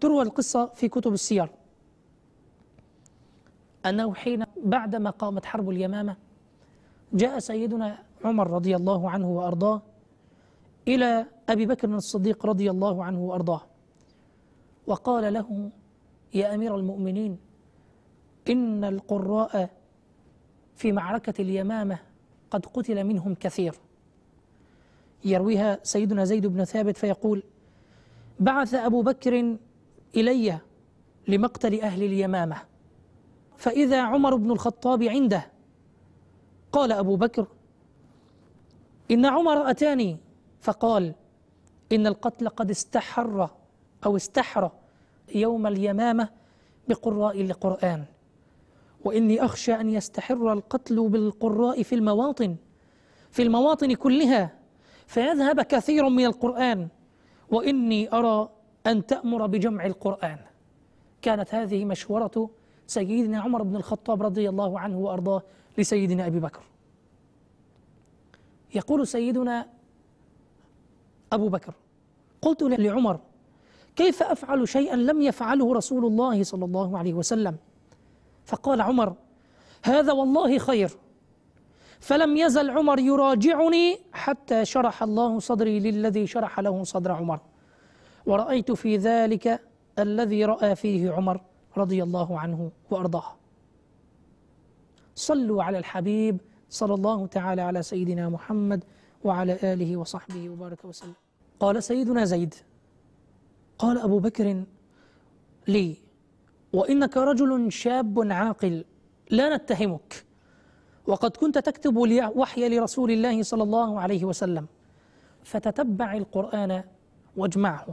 تروى القصة في كتب السير أنه حين بعدما قامت حرب اليمامة جاء سيدنا عمر رضي الله عنه وأرضاه إلى أبي بكر الصديق رضي الله عنه وأرضاه وقال له: يا أمير المؤمنين، إن القراء في معركة اليمامة قد قتل منهم كثير. يرويها سيدنا زيد بن ثابت فيقول: بعث أبو بكر إلي لمقتل أهل اليمامة، فإذا عمر بن الخطاب عنده. قال أبو بكر: إن عمر أتاني فقال: إن القتل قد استحر يوم اليمامة بقراء القرآن، وإني أخشى أن يستحر القتل بالقراء في المواطن كلها فيذهب كثير من القرآن، وإني أرى أن تأمر بجمع القرآن. كانت هذه مشورة سيدنا عمر بن الخطاب رضي الله عنه وأرضاه لسيدنا أبي بكر. يقول سيدنا أبو بكر: قلت لعمر: كيف أفعل شيئا لم يفعله رسول الله صلى الله عليه وسلم؟ فقال عمر: هذا والله خير. فلم يزل عمر يراجعني حتى شرح الله صدري للذي شرح له صدر عمر، ورأيت في ذلك الذي رأى فيه عمر رضي الله عنه وأرضاه. صلوا على الحبيب صلى الله تعالى على سيدنا محمد وعلى آله وصحبه وبارك وسلم. قال سيدنا زيد: قال أبو بكر لي: وإنك رجل شاب عاقل لا نتهمك، وقد كنت تكتب وحي لرسول الله صلى الله عليه وسلم، فتتبع القرآن واجمعه.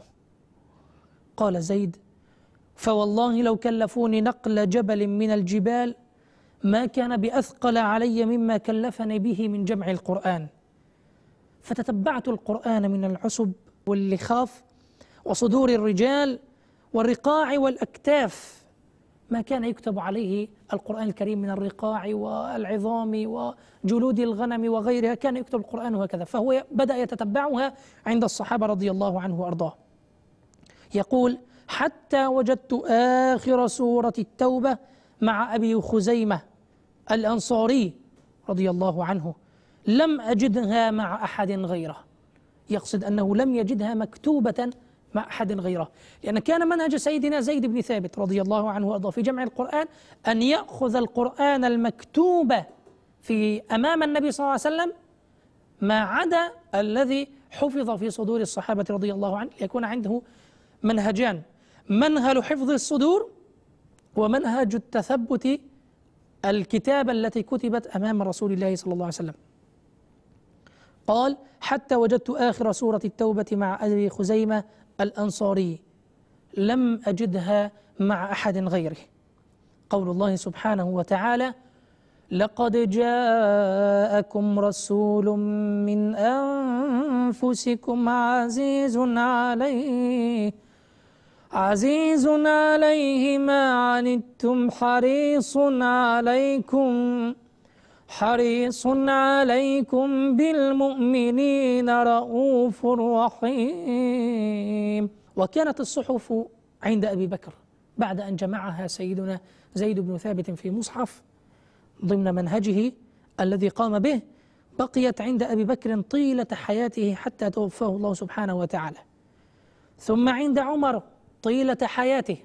قال زيد: فوالله لو كلفوني نقل جبل من الجبال ما كان بأثقل علي مما كلفني به من جمع القرآن. فتتبعت القرآن من العصب واللخاف وصدور الرجال والرقاع والأكتاف، ما كان يكتب عليه القرآن الكريم من الرقاع والعظام وجلود الغنم وغيرها، كان يكتب القرآن هكذا. فهو بدأ يتتبعها عند الصحابة رضي الله عنه وأرضاه. يقول: حتى وجدت آخر سورة التوبة مع أبي خزيمة الأنصاري رضي الله عنه، لم أجدها مع أحد غيره. يقصد أنه لم يجدها مكتوبة مع أحد غيره، لأن كان منهج سيدنا زيد بن ثابت رضي الله عنه وأرضاه في جمع القرآن أن يأخذ القرآن المكتوب في أمام النبي صلى الله عليه وسلم ما عدا الذي حفظ في صدور الصحابة رضي الله عنه، ليكون عنده منهجان: منهج حفظ الصدور ومنهج التثبت الكتابة التي كتبت أمام رسول الله صلى الله عليه وسلم. قال: حتى وجدت آخر سورة التوبة مع أبي خزيمة الأنصاري لم أجدها مع أحد غيره. قول الله سبحانه وتعالى: لقد جاءكم رسول من أنفسكم عزيز عليه ما عنتم حريص عليكم بالمؤمنين رؤوف رحيم. وكانت الصحف عند أبي بكر بعد أن جمعها سيدنا زيد بن ثابت في مصحف ضمن منهجه الذي قام به، بقيت عند أبي بكر طيلة حياته حتى توفاه الله سبحانه وتعالى، ثم عند عمر طيلة حياته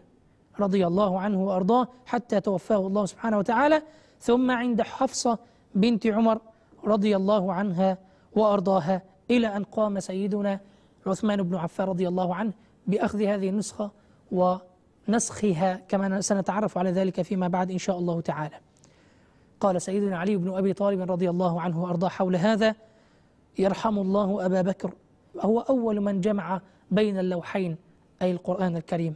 رضي الله عنه وأرضاه حتى توفاه الله سبحانه وتعالى، ثم عند حفصة بنت عمر رضي الله عنها وأرضاها، إلى أن قام سيدنا عثمان بن عفان رضي الله عنه بأخذ هذه النسخة ونسخها، كما سنتعرف على ذلك فيما بعد إن شاء الله تعالى. قال سيدنا علي بن أبي طالب رضي الله عنه وأرضاه حول هذا: يرحم الله أبا بكر، هو أول من جمع بين اللوحين أي القرآن الكريم.